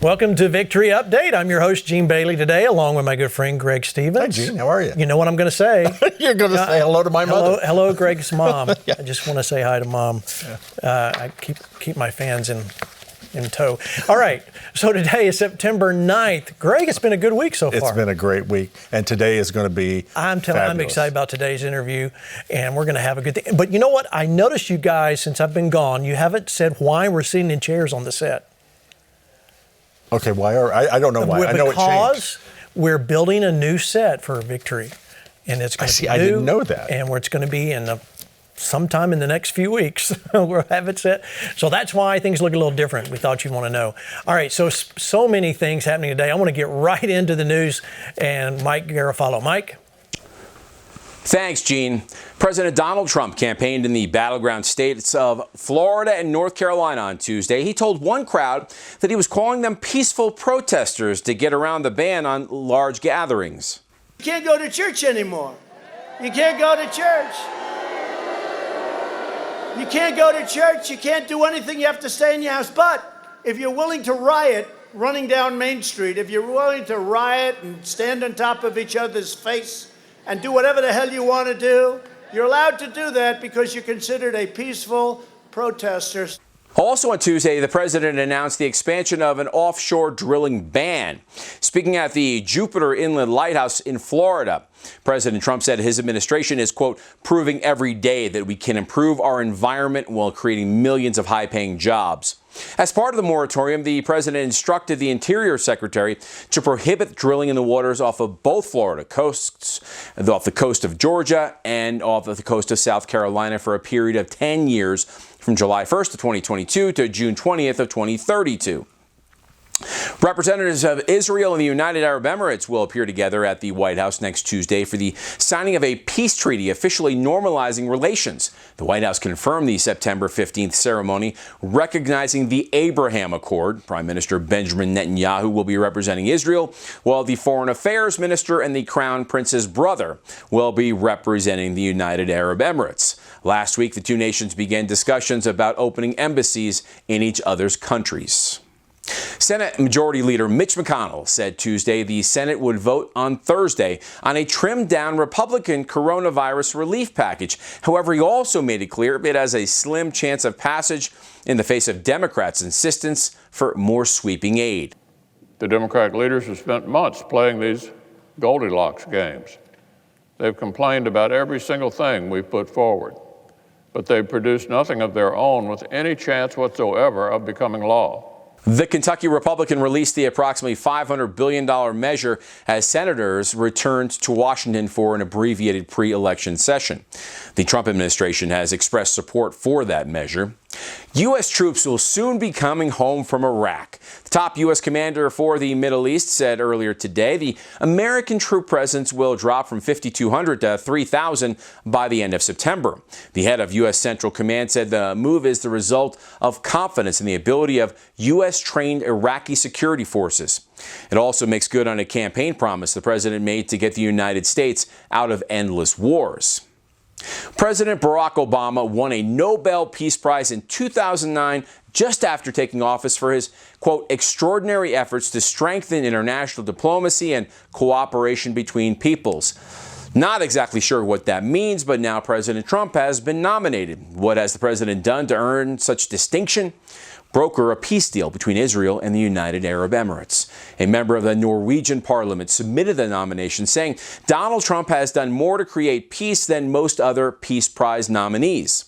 Welcome to Victory Update. I'm your host, Gene Bailey, today, along with my good friend, Greg Stevens. Hi, Gene. How are you? You know what I'm going to say. You're going to say hello to my mother. Hello, Greg's mom. Yeah. I just want to say hi to Mom. Yeah. I keep my fans in tow. All right. So today is September 9th. Greg, it's been a good week so far. It's been a great week. And today is going to be I'm excited about today's interview, and we're going to have a good thing. But you know what? I noticed you guys, since I've been gone, you haven't said why we're sitting in chairs on the set. Okay, why I don't know why. I know it changed. Because we're building a new set for Victory. And it's going to be new. I didn't know that. And where it's going to be sometime in the next few weeks. We'll have it set. So that's why things look a little different. We thought you'd want to know. All right, so many things happening today. I want to get right into the news. And Mike Garofalo. Mike? Thanks, Gene. President Donald Trump campaigned in the battleground states of Florida and North Carolina on Tuesday. He told one crowd that he was calling them peaceful protesters to get around the ban on large gatherings. You can't go to church anymore. You can't go to church. You can't go to church. You can't do anything. You have to stay in your house. But if you're willing to riot running down Main Street, if you're willing to riot and stand on top of each other's face and do whatever the hell you want to do, you're allowed to do that because you're considered a peaceful protester. Also on Tuesday, the president announced the expansion of an offshore drilling ban. Speaking at the Jupiter Inland Lighthouse in Florida, President Trump said his administration is, quote, proving every day that we can improve our environment while creating millions of high-paying jobs. As part of the moratorium, the president instructed the Interior Secretary to prohibit drilling in the waters off of both Florida coasts, off the coast of Georgia and off of the coast of South Carolina for a period of 10 years from July 1st of 2022 to June 20th of 2032. Representatives of Israel and the United Arab Emirates will appear together at the White House next Tuesday for the signing of a peace treaty officially normalizing relations. The White House confirmed the September 15th ceremony recognizing the Abraham Accord. Prime Minister Benjamin Netanyahu will be representing Israel, while the Foreign Affairs Minister and the Crown Prince's brother will be representing the United Arab Emirates. Last week, the two nations began discussions about opening embassies in each other's countries. Senate Majority Leader Mitch McConnell said Tuesday the Senate would vote on Thursday on a trimmed-down Republican coronavirus relief package. However, he also made it clear it has a slim chance of passage in the face of Democrats' insistence for more sweeping aid. The Democratic leaders have spent months playing these Goldilocks games. They've complained about every single thing we've put forward, but they've produced nothing of their own with any chance whatsoever of becoming law. The Kentucky Republican released the approximately $500 billion measure as senators returned to Washington for an abbreviated pre-election session. The Trump administration has expressed support for that measure. U.S. troops will soon be coming home from Iraq. The top U.S. commander for the Middle East said earlier today the American troop presence will drop from 5,200 to 3,000 by the end of September. The head of U.S. Central Command said the move is the result of confidence in the ability of U.S.-trained Iraqi security forces. It also makes good on a campaign promise the president made to get the United States out of endless wars. President Barack Obama won a Nobel Peace Prize in 2009 just after taking office for his, quote, extraordinary efforts to strengthen international diplomacy and cooperation between peoples. Not exactly sure what that means, but now President Trump has been nominated. What has the president done to earn such distinction? Broker a peace deal between Israel and the United Arab Emirates. A member of the Norwegian parliament submitted the nomination, saying Donald Trump has done more to create peace than most other Peace Prize nominees.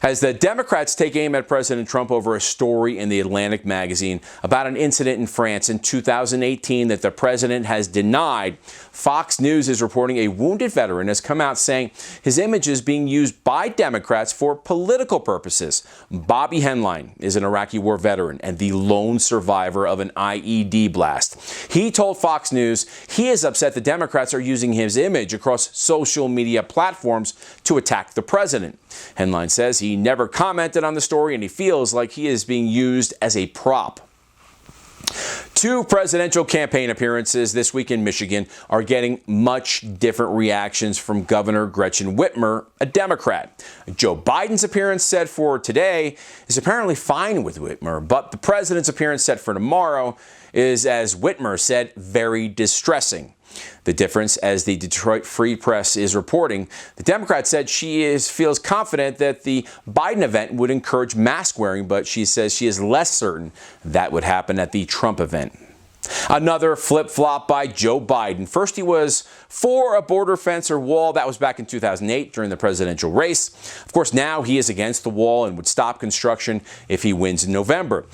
As the Democrats take aim at President Trump over a story in the Atlantic magazine about an incident in France in 2018 that the president has denied, Fox News is reporting a wounded veteran has come out saying his image is being used by Democrats for political purposes. Bobby Henline is an Iraqi war veteran and the lone survivor of an IED blast. He told Fox News he is upset the Democrats are using his image across social media platforms to attack the president. Henline says he never commented on the story and he feels like he is being used as a prop. Two presidential campaign appearances this week in Michigan are getting much different reactions from Governor Gretchen Whitmer, a Democrat. Joe Biden's appearance set for today is apparently fine with Whitmer, but the president's appearance set for tomorrow is, as Whitmer said, very distressing. The difference, as the Detroit Free Press is reporting, the Democrat said she feels confident that the Biden event would encourage mask wearing, but she says she is less certain that would happen at the Trump event. Another flip-flop by Joe Biden. First, he was for a border fence or wall. That was back in 2008 during the presidential race. Of course, now he is against the wall and would stop construction if he wins in November.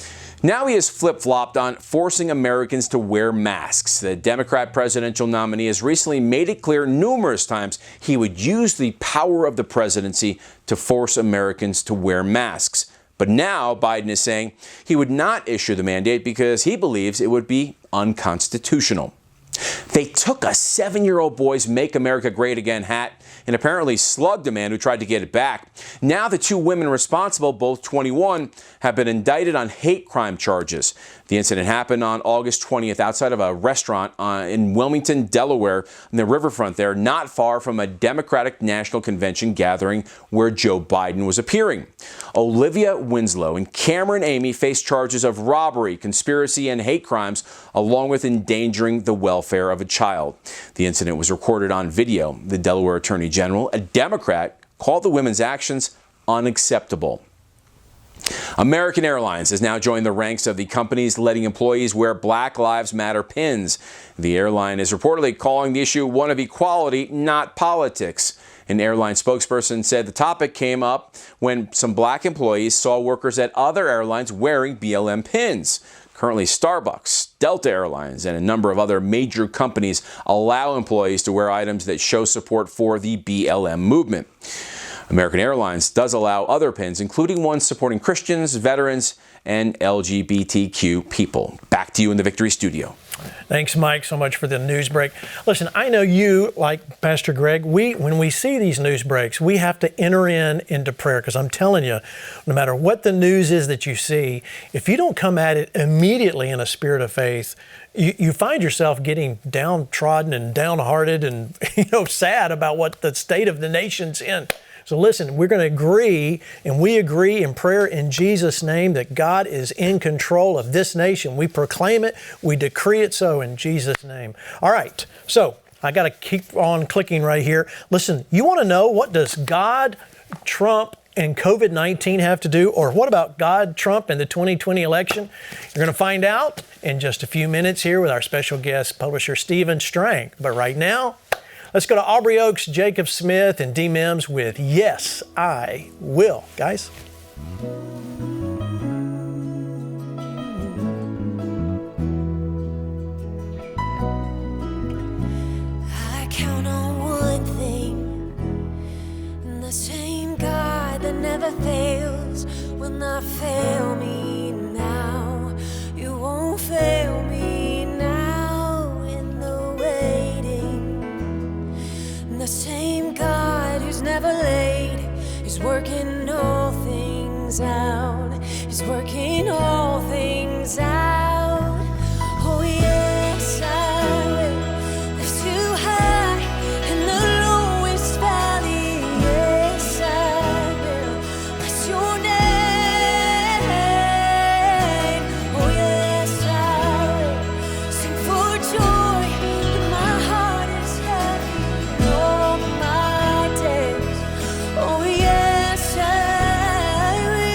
Now he has flip-flopped on forcing Americans to wear masks. The Democrat presidential nominee has recently made it clear numerous times he would use the power of the presidency to force Americans to wear masks. But now Biden is saying he would not issue the mandate because he believes it would be unconstitutional. They took a 7-year-old boy's Make America Great Again hat and apparently slugged a man who tried to get it back. Now the two women responsible, both 21, have been indicted on hate crime charges. The incident happened on August 20th outside of a restaurant in Wilmington, Delaware, on the riverfront there, not far from a Democratic National Convention gathering where Joe Biden was appearing. Olivia Winslow and Cameron Amy face charges of robbery, conspiracy, and hate crimes, along with endangering the welfare of a child. The incident was recorded on video. The Delaware Attorney General, a Democrat, called the women's actions unacceptable. American Airlines has now joined the ranks of the companies letting employees wear Black Lives Matter pins. The airline is reportedly calling the issue one of equality, not politics. An airline spokesperson said the topic came up when some black employees saw workers at other airlines wearing BLM pins. Currently, Starbucks, Delta Airlines, and a number of other major companies allow employees to wear items that show support for the BLM movement. American Airlines does allow other pins, including ones supporting Christians, veterans, and LGBTQ people. Back to you in the Victory Studio. Thanks, Mike, so much for the news break. Listen, I know you, like Pastor Greg, when we see these news breaks, we have to enter into prayer, because I'm telling you, no matter what the news is that you see, if you don't come at it immediately in a spirit of faith, you find yourself getting downtrodden and downhearted and sad about what the state of the nation's in. So listen, we're going to agree, and we agree in prayer in Jesus' name that God is in control of this nation. We proclaim it, we decree it so in Jesus' name. All right, so I got to keep on clicking right here. Listen, you want to know, what does God, Trump, and COVID-19 have to do? Or what about God, Trump, and the 2020 election? You're going to find out in just a few minutes here with our special guest, publisher Steve Strang. But right now, let's go to Aubrey Oakes, Jacob Smith, and D. Mims with Yes, I Will. Guys? I count on one thing, the same God that never fails will not fail me now. You won't fail me now in the waiting. The same God who's never late is working all things out. He's working all things out. Oh yes, I will lift you high in the lowest valley. Yes, I will bless your name. Oh yes, I will sing for joy when my heart is heavy all my days. Oh yes, I will.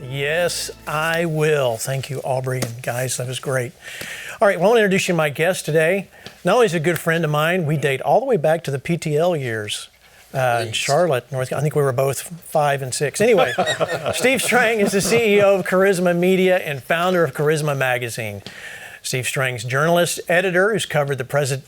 Yes, I will. Thank you, Aubrey. And guys, that was great. All right, well, I want to introduce you to my guest today. Not only is he a good friend of mine, we date all the way back to the PTL years. In Charlotte, North Carolina. I think we were both 5 and 6. Anyway, Steve Strang is the CEO of Charisma Media and founder of Charisma Magazine. Steve Strang's journalist, editor, who's covered the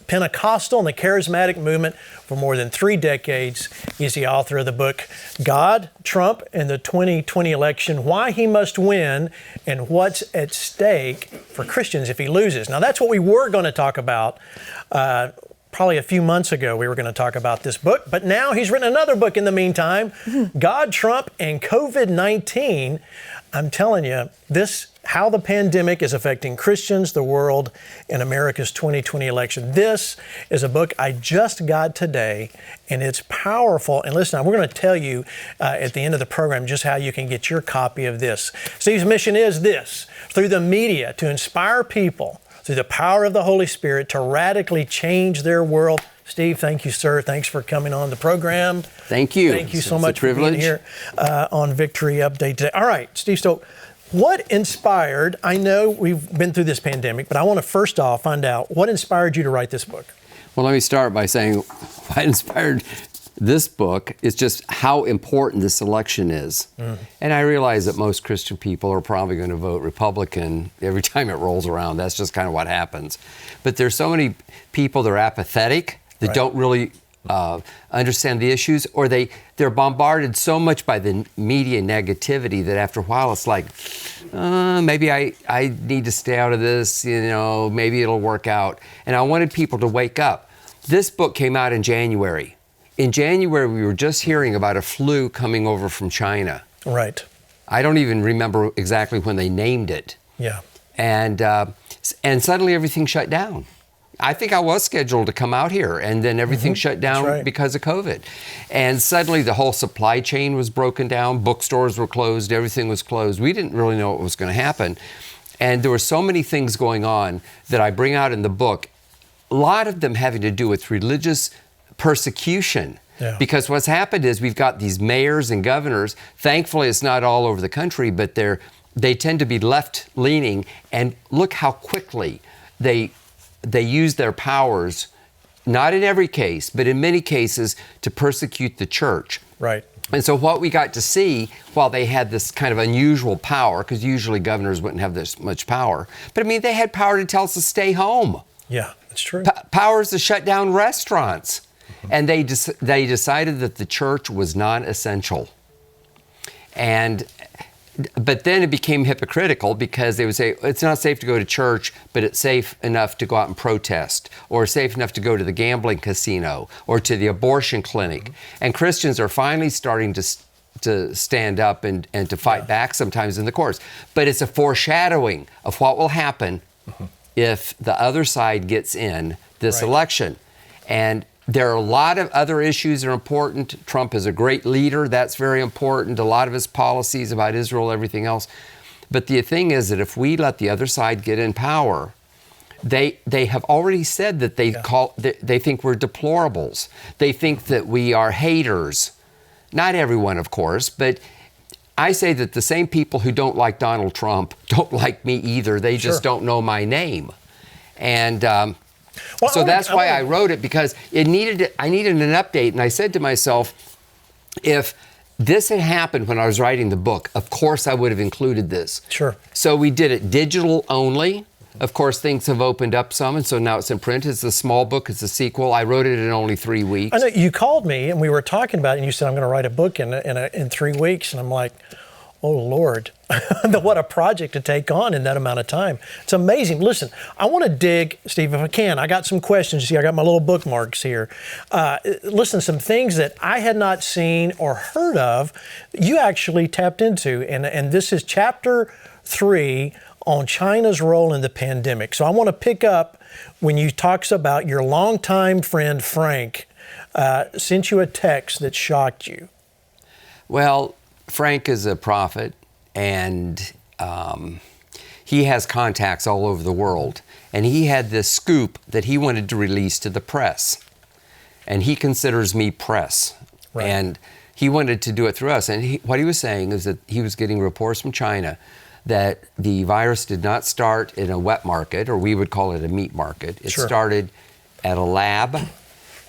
Pentecostal and the Charismatic movement for more than 3 decades. He's the author of the book, God, Trump, and the 2020 Election, Why He Must Win and What's at Stake for Christians if he loses. Now, that's what we were going to talk about probably a few months ago. We were going to talk about this book, but now he's written another book in the meantime, God, Trump, and COVID-19. I'm telling you, how the pandemic is affecting Christians, the world, and America's 2020 election. This is a book I just got today, and it's powerful. And listen, we're going to tell you at the end of the program just how you can get your copy of this. Steve's mission is this: through the media, to inspire people through the power of the Holy Spirit to radically change their world. Steve, thank you, sir. Thanks for coming on the program. Thank you. Thank you so much for being here on Victory Update today. All right, Steve, so what inspired, I know we've been through this pandemic, but I want to first off find out what inspired you to write this book? Well, let me start by saying what inspired this book is just how important this election is. And I realize that most Christian people are probably going to vote Republican every time it rolls around. That's just kind of what happens. But there's so many people that are apathetic, that don't really understand the issues, or they're bombarded so much by the media negativity that after a while it's like, maybe I need to stay out of this, maybe it'll work out. And I wanted people to wake up. This book came out in January. In January, we were just hearing about a flu coming over from China. Right. I don't even remember exactly when they named it. Yeah. And suddenly everything shut down. I think I was scheduled to come out here, and then everything shut down because of COVID. And suddenly the whole supply chain was broken down, bookstores were closed, everything was closed. We didn't really know what was going to happen. And there were so many things going on that I bring out in the book, a lot of them having to do with religious persecution. Yeah. Because what's happened is we've got these mayors and governors. Thankfully, it's not all over the country, but they tend to be left-leaning. And look how quickly they use their powers, not in every case, but in many cases, to persecute the church. Right. And so what we got to see, while they had this kind of unusual power, because usually governors wouldn't have this much power, but I mean, they had power to tell us to stay home. Yeah, that's true. Powers to shut down restaurants. And they decided that the church was non-essential. But then it became hypocritical because they would say, it's not safe to go to church, but it's safe enough to go out and protest, or safe enough to go to the gambling casino, or to the abortion clinic. And Christians are finally starting to stand up and to fight back sometimes in the courts. But it's a foreshadowing of what will happen if the other side gets in this election. And there are a lot of other issues that are important. Trump is a great leader. That's very important. A lot of his policies about Israel, everything else. But the thing is that if we let the other side get in power, they have already said that they think we're deplorables. They think that we are haters. Not everyone, of course, but I say that the same people who don't like Donald Trump don't like me either. They just don't know my name. And so that's why I wrote it, because I needed an update. And I said to myself, if this had happened when I was writing the book, of course I would have included this. Sure. So we did it digital only. Of course, things have opened up some, and so now it's in print. It's a small book. It's a sequel. I wrote it in only 3 weeks. I know you called me, and we were talking about it, and you said, I'm going to write a book in 3 weeks. And I'm like, oh, Lord, what a project to take on in that amount of time. It's amazing. Listen, I want to dig, Steve, if I can. I got some questions. See, I got my little bookmarks here. Listen, some things that I had not seen or heard of, you actually tapped into. And this is chapter 3 on China's role in the pandemic. So I want to pick up when you talks about your longtime friend, Frank, sent you a text that shocked you. Well, Frank is a prophet, and he has contacts all over the world. And he had this scoop that he wanted to release to the press. And he considers me press. Right. And he wanted to do it through us. And what he was saying is that he was getting reports from China that the virus did not start in a wet market, or we would call it a meat market. It started at a lab,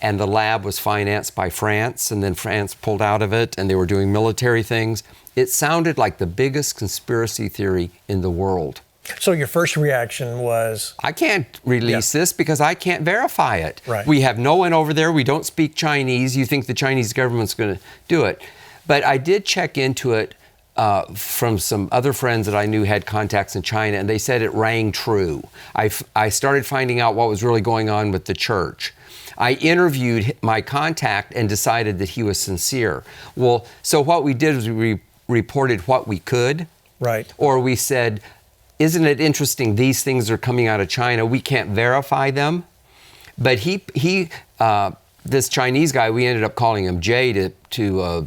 and the lab was financed by France, and then France pulled out of it, and they were doing military things. It sounded like the biggest conspiracy theory in the world. So your first reaction was? I can't release this because I can't verify it. Right. We have no one over there. We don't speak Chinese. You think the Chinese government's going to do it. But I did check into it from some other friends that I knew had contacts in China, and they said it rang true. I started finding out what was really going on with the church. I interviewed my contact and decided that he was sincere. Well, so what we did was we reported what we could. Right. Or we said, isn't it interesting these things are coming out of China? We can't verify them. But this Chinese guy, we ended up calling him Jay to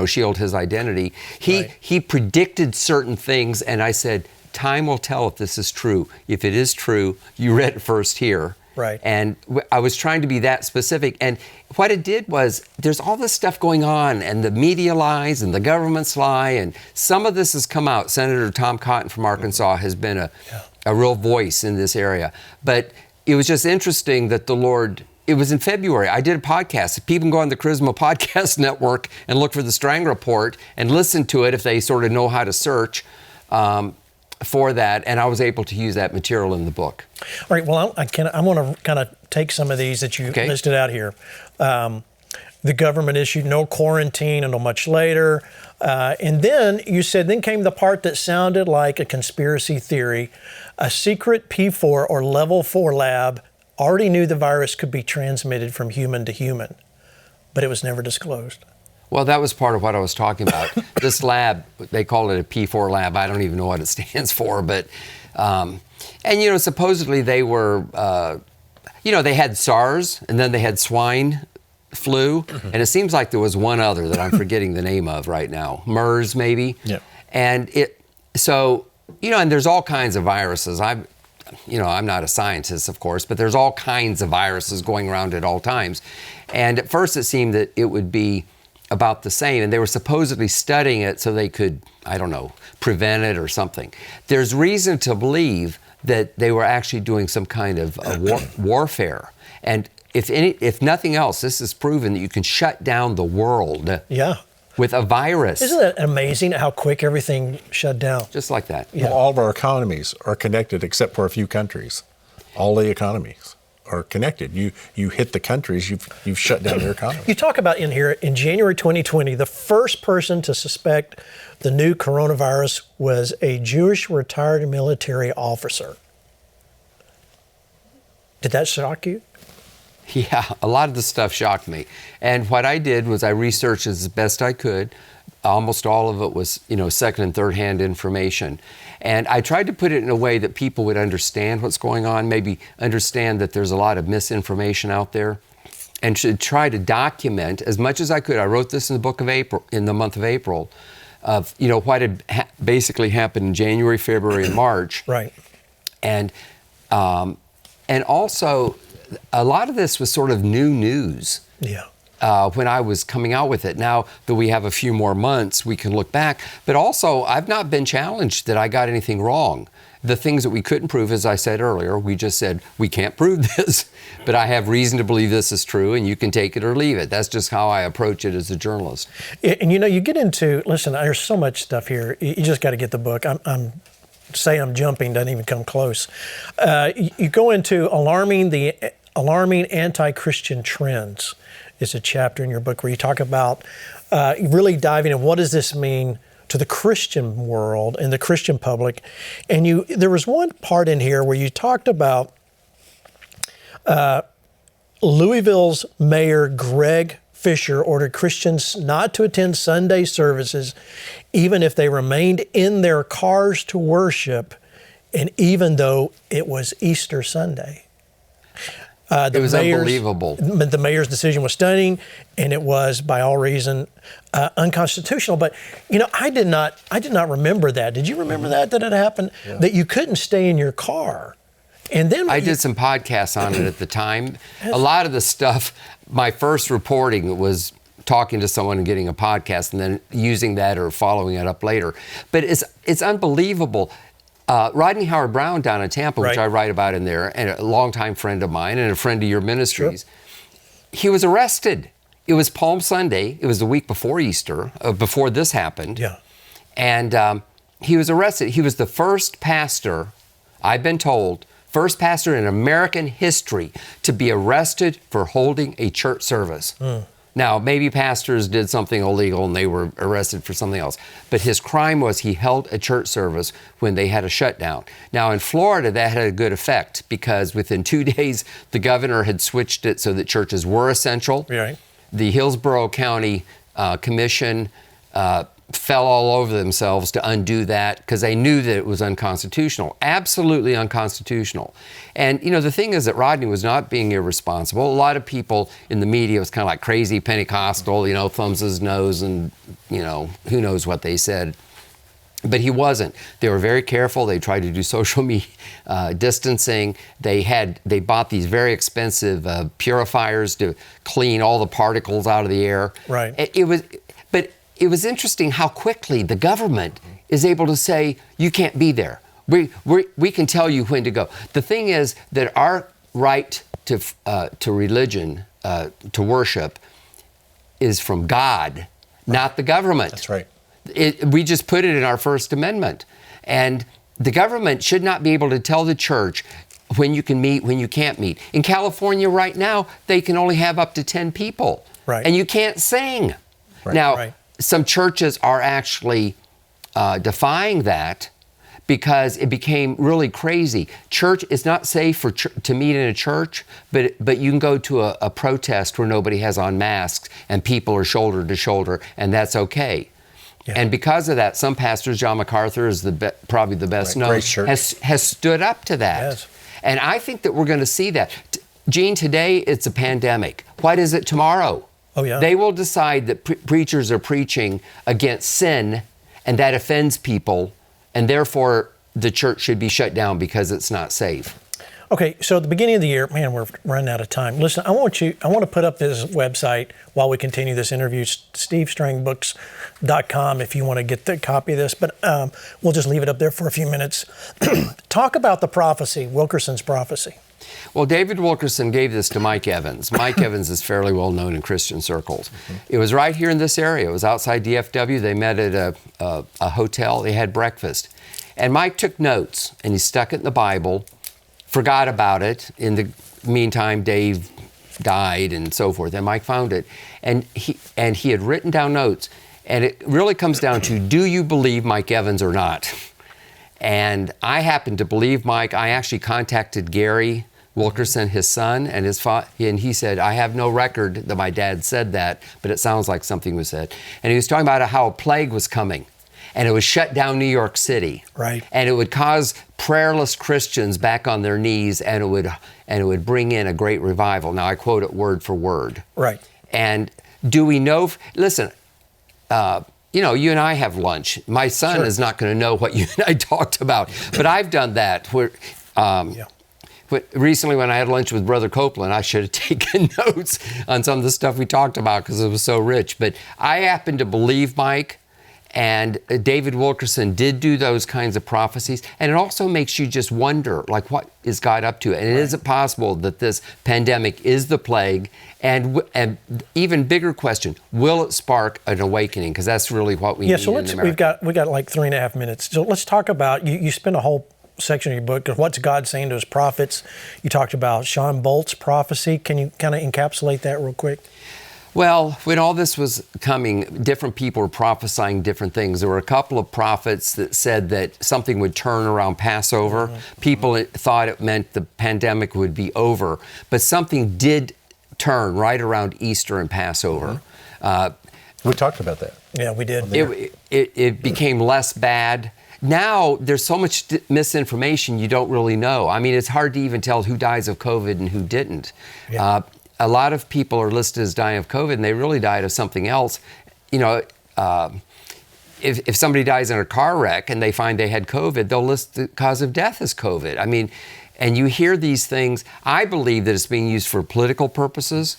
shield his identity. He predicted certain things, and I said, time will tell if this is true. If it is true, you read it first here. Right. And I was trying to be that specific. And what it did was, there's all this stuff going on, and the media lies, and the governments lie, and some of this has come out. Senator Tom Cotton from Arkansas has been a real voice in this area. But it was just interesting that the Lord, it was in February. I did a podcast. People can go on the Charisma Podcast Network and look for the Strang Report and listen to it if they sort of know how to search for that, and I was able to use that material in the book. All right, well, I want to kind of take some of these that you listed out here. The government issued no quarantine until much later. And then you said, then came the part that sounded like a conspiracy theory. A secret P4 or level 4 lab already knew the virus could be transmitted from human to human, but it was never disclosed. Well, that was part of what I was talking about. This lab, they call it a P4 lab. I don't even know what it stands for, but, supposedly they were, they had SARS, and then they had swine flu, and it seems like there was one other that I'm forgetting the name of right now. MERS, maybe? Yeah. And and there's all kinds of viruses. I'm not a scientist, of course, but there's all kinds of viruses going around at all times. And at first it seemed that it would be about the same, and they were supposedly studying it so they could, prevent it or something. There's reason to believe that they were actually doing some kind of warfare. And if nothing else, this has proven that you can shut down the world with a virus. Isn't that amazing how quick everything shut down? Just like that. Yeah. Well, all of our economies are connected except for a few countries. All the economies are connected. You hit the countries, you've shut down their economy. You talk about in here, in January 2020, the first person to suspect the new coronavirus was a Jewish retired military officer. Did that shock you? Yeah, a lot of the stuff shocked me. And what I did was I researched as best I could. Almost all of it was, second and third hand information. And I tried to put it in a way that people would understand what's going on, maybe understand that there's a lot of misinformation out there, and should try to document as much as I could. I wrote this in the month of April, of what had basically happened in January, February, and March. Right. And also, a lot of this was sort of new news. Yeah. When I was coming out with it. Now that we have a few more months, we can look back. But also, I've not been challenged that I got anything wrong. The things that we couldn't prove, as I said earlier, we just said, we can't prove this, but I have reason to believe this is true, and you can take it or leave it. That's just how I approach it as a journalist. And you get into, listen, there's so much stuff here. You just got to get the book. I'm jumping, doesn't even come close. You go into alarming anti-Christian trends. Is a chapter in your book where you talk about really diving in what does this mean to the Christian world and the Christian public. And there was one part in here where you talked about Louisville's Mayor Greg Fisher ordered Christians not to attend Sunday services even if they remained in their cars to worship, and even though it was Easter Sunday. It was unbelievable. The mayor's decision was stunning, and it was, by all reason, unconstitutional. But I did not remember that. Did you remember that it happened? Yeah. That you couldn't stay in your car, and then I did some podcasts on it at the time. A lot of the stuff, my first reporting was talking to someone and getting a podcast and then using that or following it up later. But it's unbelievable. Rodney Howard Brown down in Tampa, which I write about in there, and a longtime friend of mine and a friend of your ministries, he was arrested. It was Palm Sunday. It was the week before Easter, before this happened. Yeah. And he was arrested. He was the first pastor, I've been told, first pastor in American history to be arrested for holding a church service. Now, maybe pastors did something illegal and they were arrested for something else. But his crime was he held a church service when they had a shutdown. Now, in Florida, that had a good effect because within 2 days, the governor had switched it so that churches were essential. Right. The Hillsborough County Commission fell all over themselves to undo that because they knew that it was unconstitutional, absolutely unconstitutional. And, you know, the thing is that Rodney was not being irresponsible. A lot of people in the media was kind of like crazy Pentecostal, you know, thumbs his nose and, you know, who knows what they said. But he wasn't. They were very careful. They tried to do social media distancing. They bought these very expensive purifiers to clean all the particles out of the air. Right. It was interesting how quickly the government is able to say, you can't be there. We can tell you when to go. The thing is that our right to religion, to worship, is from God, not the government. That's right. We just put it in our First Amendment. And the government should not be able to tell the church when you can meet, when you can't meet. In California right now, they can only have up to 10 people. Right. And you can't sing. Right. Now, some churches are actually defying that because it became really crazy. Church is not safe for to meet in a church, but you can go to a protest where nobody has on masks and people are shoulder to shoulder, and that's okay. Yeah. And because of that, some pastors, John MacArthur is probably the best known, has stood up to that. Yes. And I think that we're going to see that. Gene, today it's a pandemic. What is it tomorrow? Oh, yeah. They will decide that preachers are preaching against sin and that offends people, and therefore the church should be shut down because it's not safe. Okay, so at the beginning of the year, man, we're running out of time. Listen, I want to put up this website while we continue this interview, SteveStrangBooks.com, if you want to get the copy of this, but we'll just leave it up there for a few minutes. Talk about the prophecy, Wilkerson's prophecy. Well, David Wilkerson gave this to Mike Evans. Mike Evans is fairly well known in Christian circles. It was right here in this area. It was outside DFW. They met at a hotel. They had breakfast. And Mike took notes, and he stuck it in the Bible, forgot about it. In the meantime, Dave died and so forth, and Mike found it. And he had written down notes. And it really comes down to, do you believe Mike Evans or not? And I happen to believe Mike. I actually contacted Gary Wilkerson, his son, and his father, and he said, I have no record that my dad said that, but it sounds like something was said. And he was talking about how a plague was coming, and it would shut down New York City. Right. And it would cause prayerless Christians back on their knees, and it would bring in a great revival. Now, I quote it word for word. Right. And do we know, listen, you know, you and I have lunch. My son is not going to know what you and I talked about, but I've done that. Where, But recently when I had lunch with Brother Copeland, I should have taken notes on some of the stuff we talked about because it was so rich. But I happen to believe Mike, and David Wilkerson did do those kinds of prophecies. And it also makes you just wonder, like, what is God up to? And is it possible that this pandemic is the plague? And even bigger question, will it spark an awakening? Because that's really what we need so in America. we got like 3.5 minutes. So let's talk about, you spent a whole section of your book, what's God saying to his prophets. You talked about Sean Bolt's prophecy. Can you kind of encapsulate that real quick? Well, when all this was coming, different people were prophesying different things. There were a couple of prophets that said that something would turn around Passover. People thought it meant the pandemic would be over, but something did turn right around Easter and Passover. We talked about that. Yeah, we did. It became less bad. Now, there's so much misinformation you don't really know. I mean, it's hard to even tell who dies of COVID and who didn't. Yeah. A lot of people are listed as dying of COVID, and they really died of something else. You know, if somebody dies in a car wreck and they find they had COVID, they'll list the cause of death as COVID. I mean, and you hear these things. I believe that it's being used for political purposes.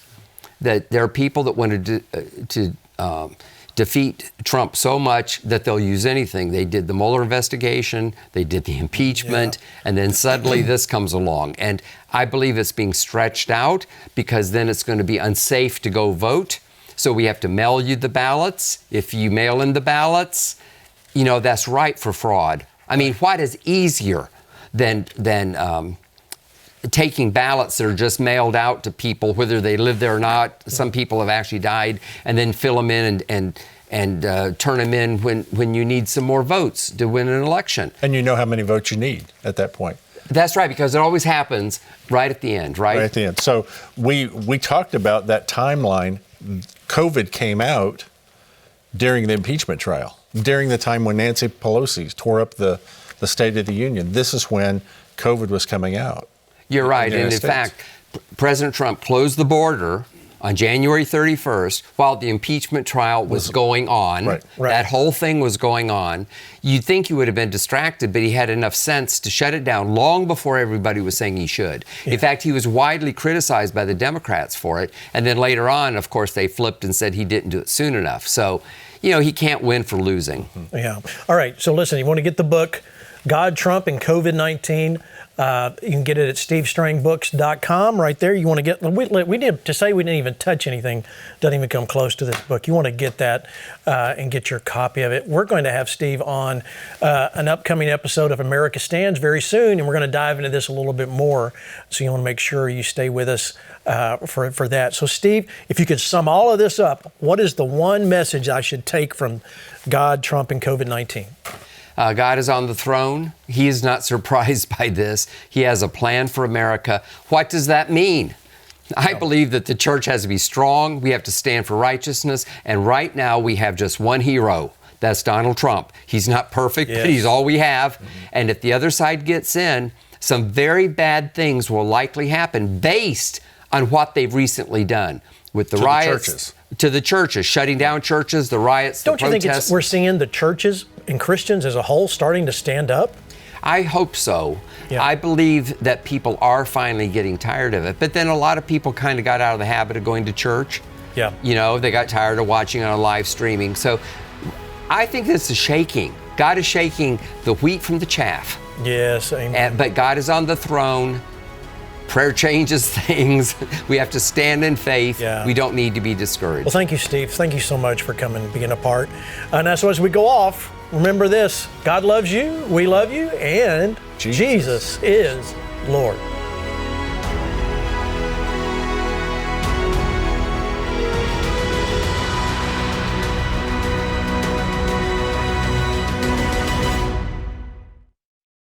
that there are people that wanted to defeat Trump so much that they'll use anything. They did the Mueller investigation, they did the impeachment, and then suddenly this comes along. And I believe it's being stretched out because then it's going to be unsafe to go vote. So we have to mail you the ballots. If you mail in the ballots, that's ripe for fraud. I mean, what is easier than taking ballots that are just mailed out to people, whether they live there or not? Some people have actually died, and then fill them in and turn them in when you need some more votes to win an election. And you know how many votes you need at that point. That's right, because it always happens right at the end, right? Right at the end. So we talked about that timeline. COVID came out during the impeachment trial, during the time when Nancy Pelosi tore up the State of the Union. This is when COVID was coming out. You're right. And in fact, President Trump closed the border on January 31st while the impeachment trial was going on. Right. That whole thing was going on. You'd think he would have been distracted, but he had enough sense to shut it down long before everybody was saying he should. Yeah. In fact, he was widely criticized by the Democrats for it. And then later on, of course, they flipped and said he didn't do it soon enough. So, he can't win for losing. Yeah. All right. So listen, you want to get the book, God, Trump, and COVID-19. You can get it at stevestrangbooks.com right there. You want to get, we did to say we didn't even touch anything, doesn't even come close to this book. You want to get that and get your copy of it. We're going to have Steve on an upcoming episode of America Stands very soon, and we're going to dive into this a little bit more. So you want to make sure you stay with us for that. So Steve, if you could sum all of this up, what is the one message I should take from God, Trump, and COVID-19? God is on the throne. He is not surprised by this. He has a plan for America. What does that mean? I believe that the church has to be strong. We have to stand for righteousness. And right now we have just one hero. That's Donald Trump. He's not perfect, but he's all we have. Mm-hmm. And if the other side gets in, some very bad things will likely happen based on what they've recently done with the riots. To the churches, shutting down churches, the riots, the protests. Don't you think we're seeing the churches and Christians as a whole starting to stand up? I hope so. Yeah. I believe that people are finally getting tired of it. But then a lot of people kind of got out of the habit of going to church. Yeah. They got tired of watching on live streaming. So I think this is shaking. God is shaking the wheat from the chaff. Yes, amen. But God is on the throne. Prayer changes things. We have to stand in faith. Yeah. We don't need to be discouraged. Well, thank you, Steve. Thank you so much for coming and being a part. And so as we go off, remember this: God loves you, we love you, and Jesus is Lord.